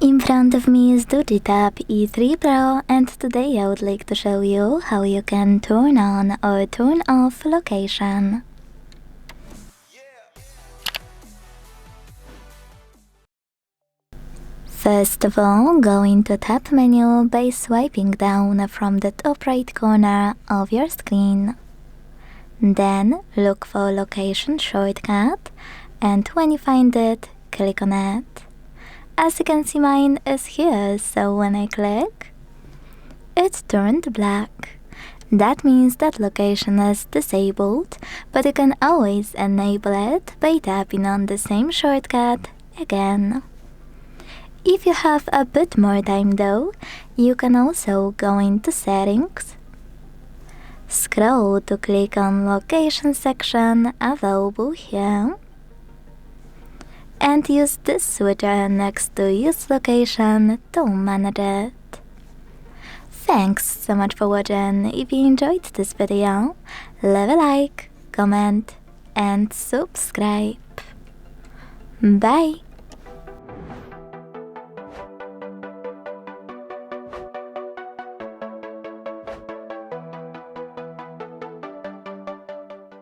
In front of me is DOOGEE Tab E3 Pro, and today I would like to show you how you can turn on or turn off location. First of all, go into Tab menu by swiping down from the top right corner of your screen. Then look for location shortcut, and when you find it, click on it. As you can see, mine is here, so when I click, it's turned black. That means that location is disabled, but you can always enable it by tapping on the same shortcut again. If you have a bit more time though, you can also go into Settings, scroll to click on Location section available here, and use this switcher next to Use Location to manage it. Thanks so much for watching. If you enjoyed this video, leave a like, comment, and subscribe. Bye!